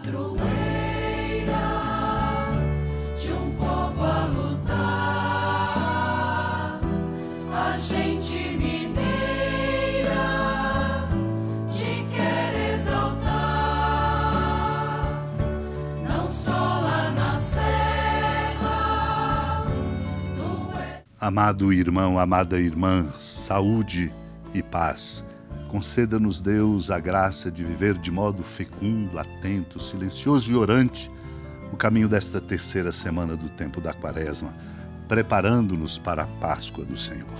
padroeira de um povo a lutar, a gente mineira te quer exaltar, não só lá na serra. Amado irmão, amada irmã, saúde e paz. Conceda-nos, Deus, a graça de viver de modo fecundo, atento, silencioso e orante o caminho desta terceira semana do tempo da Quaresma, preparando-nos para a Páscoa do Senhor.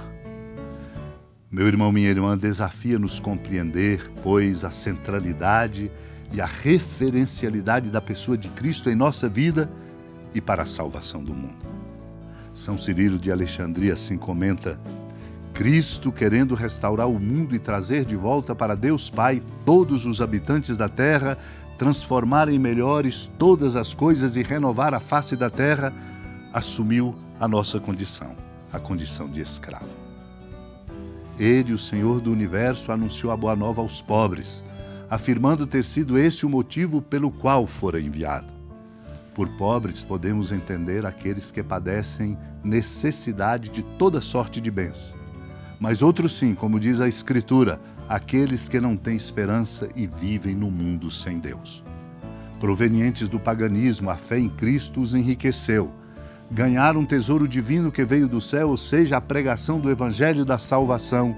Meu irmão, minha irmã, desafia-nos compreender, pois, a centralidade e a referencialidade da pessoa de Cristo em nossa vida e para a salvação do mundo. São Cirilo de Alexandria assim comenta: Cristo, querendo restaurar o mundo e trazer de volta para Deus Pai todos os habitantes da terra, transformar em melhores todas as coisas e renovar a face da terra, assumiu a nossa condição, a condição de escravo. Ele, o Senhor do Universo, anunciou a boa nova aos pobres, afirmando ter sido esse o motivo pelo qual fora enviado. Por pobres podemos entender aqueles que padecem necessidade de toda sorte de bens. Mas outros sim, como diz a Escritura, aqueles que não têm esperança e vivem no mundo sem Deus. Provenientes do paganismo, a fé em Cristo os enriqueceu. Ganharam um tesouro divino que veio do céu, ou seja, a pregação do Evangelho da salvação,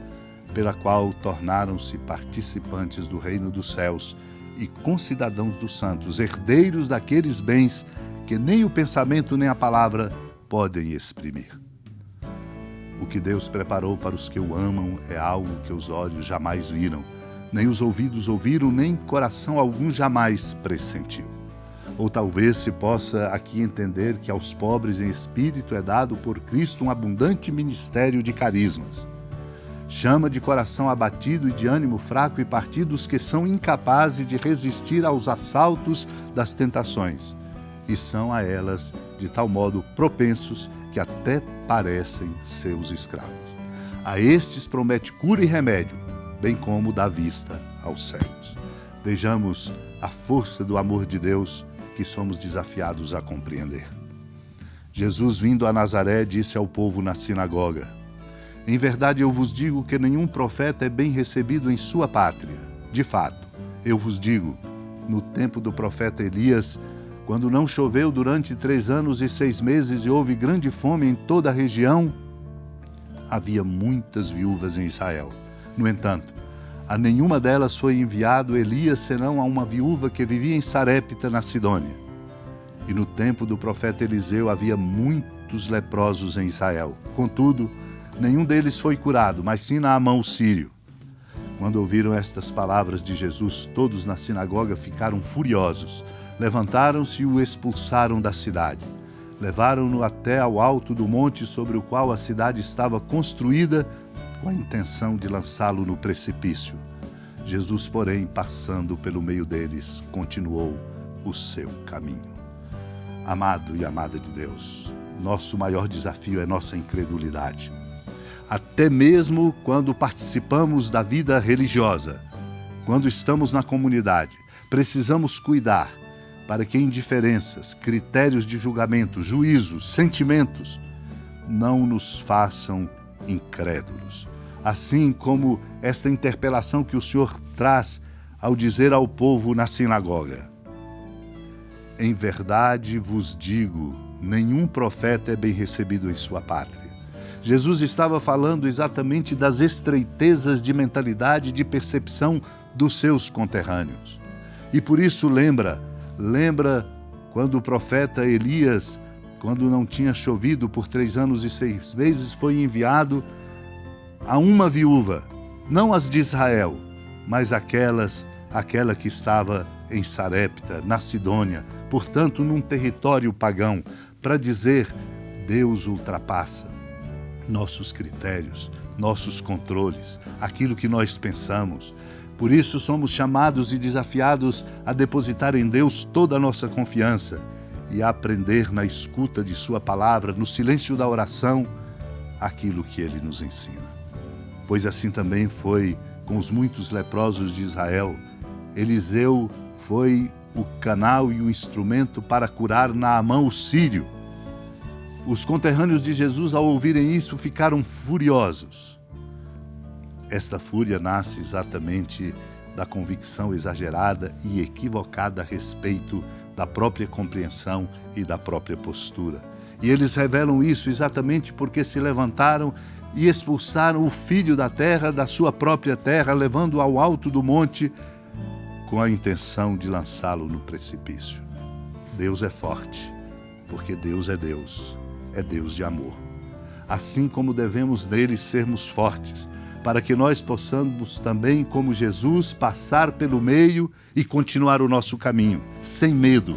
pela qual tornaram-se participantes do reino dos céus e concidadãos dos santos, herdeiros daqueles bens que nem o pensamento nem a palavra podem exprimir. O que Deus preparou para os que o amam é algo que os olhos jamais viram, nem os ouvidos ouviram, nem coração algum jamais pressentiu. Ou talvez se possa aqui entender que aos pobres em espírito é dado por Cristo um abundante ministério de carismas. Chama de coração abatido e de ânimo fraco e partido os que são incapazes de resistir aos assaltos das tentações, e são a elas de tal modo propensos que até parecem seus escravos. A estes promete cura e remédio, bem como dá vista aos cegos. Vejamos a força do amor de Deus que somos desafiados a compreender. Jesus, vindo a Nazaré, disse ao povo na sinagoga: Em verdade eu vos digo que nenhum profeta é bem recebido em sua pátria. De fato, eu vos digo, no tempo do profeta Elias, quando não choveu durante 3 anos e 6 meses e houve grande fome em toda a região, havia muitas viúvas em Israel. No entanto, a nenhuma delas foi enviado Elias, senão a uma viúva que vivia em Sarepta, na Sidônia. E no tempo do profeta Eliseu havia muitos leprosos em Israel. Contudo, nenhum deles foi curado, mas sim Naamã o sírio. Quando ouviram estas palavras de Jesus, todos na sinagoga ficaram furiosos. Levantaram-se e o expulsaram da cidade. Levaram-no até ao alto do monte sobre o qual a cidade estava construída, com a intenção de lançá-lo no precipício. Jesus, porém, passando pelo meio deles, continuou o seu caminho. Amado e amada de Deus, nosso maior desafio é nossa incredulidade. Até mesmo quando participamos da vida religiosa, quando estamos na comunidade, precisamos cuidar para que indiferenças, critérios de julgamento, juízos, sentimentos não nos façam incrédulos. Assim como esta interpelação que o Senhor traz ao dizer ao povo na sinagoga: Em verdade vos digo, nenhum profeta é bem recebido em sua pátria. Jesus estava falando exatamente das estreitezas de mentalidade e de percepção dos seus conterrâneos. E por isso lembra quando o profeta Elias, quando não tinha chovido por 3 anos e 6 meses, foi enviado a uma viúva, não as de Israel, mas aquela que estava em Sarepta, na Sidônia, portanto num território pagão, para dizer: Deus ultrapassa nossos critérios, nossos controles, aquilo que nós pensamos. Por isso somos chamados e desafiados a depositar em Deus toda a nossa confiança e a aprender na escuta de sua palavra, no silêncio da oração, aquilo que ele nos ensina. Pois assim também foi com os muitos leprosos de Israel. Eliseu foi o canal e o instrumento para curar Naamã o sírio. Os conterrâneos de Jesus, ao ouvirem isso, ficaram furiosos. Esta fúria nasce exatamente da convicção exagerada e equivocada a respeito da própria compreensão e da própria postura. E eles revelam isso exatamente porque se levantaram e expulsaram o filho da terra, da sua própria terra, levando-o ao alto do monte, com a intenção de lançá-lo no precipício. Deus é forte, porque Deus é Deus de amor. Assim como devemos nele sermos fortes, para que nós possamos também, como Jesus, passar pelo meio e continuar o nosso caminho, sem medo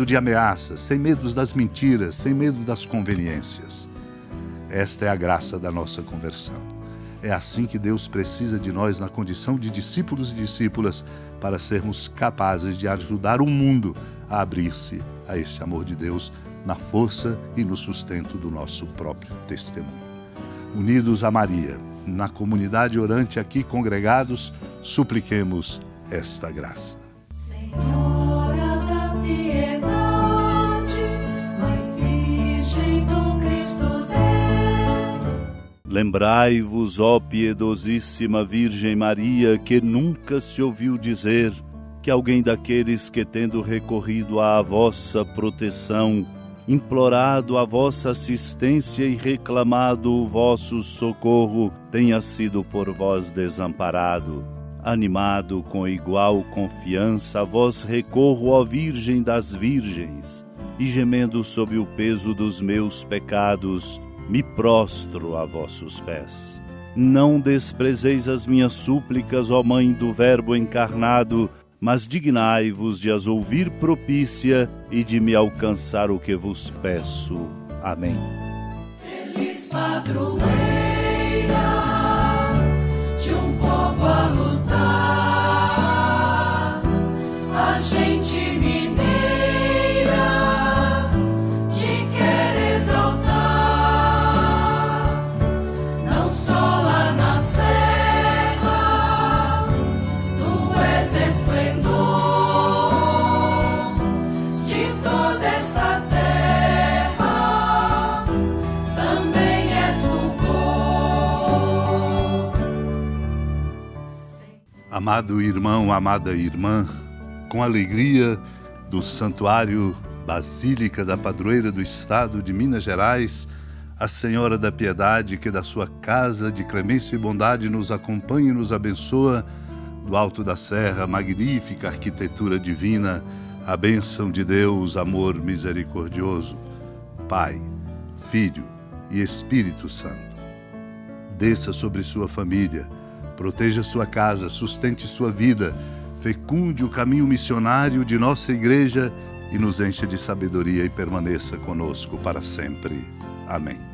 de ameaças, sem medo das mentiras, sem medo das conveniências. Esta é a graça da nossa conversão. É assim que Deus precisa de nós na condição de discípulos e discípulas para sermos capazes de ajudar o mundo a abrir-se a este amor de Deus na força e no sustento do nosso próprio testemunho. Unidos a Maria, na comunidade orante aqui congregados, supliquemos esta graça. Senhora da piedade, Mãe Virgem do Cristo Deus. Lembrai-vos, ó piedosíssima Virgem Maria, que nunca se ouviu dizer que alguém daqueles que, tendo recorrido à vossa proteção, implorado a vossa assistência e reclamado o vosso socorro, tenha sido por vós desamparado. Animado com igual confiança, a vós recorro, ó Virgem das Virgens, e gemendo sob o peso dos meus pecados, me prostro a vossos pés. Não desprezeis as minhas súplicas, ó Mãe do Verbo encarnado, mas dignai-vos de as ouvir propícia e de me alcançar o que vos peço. Amém. Feliz padroeira de um povo a lutar, a gente mineira te quer exaltar, não só lá na serra, tu és esplendor de toda esta terra, também és fulgor. Amado irmão, amada irmã, com alegria do Santuário Basílica da Padroeira do Estado de Minas Gerais, a Senhora da Piedade, que da sua casa de clemência e bondade nos acompanha e nos abençoa, do alto da serra, magnífica arquitetura divina, a bênção de Deus, amor misericordioso, Pai, Filho e Espírito Santo. Desça sobre sua família, proteja sua casa, sustente sua vida, fecunde o caminho missionário de nossa igreja e nos encha de sabedoria e permaneça conosco para sempre. Amém.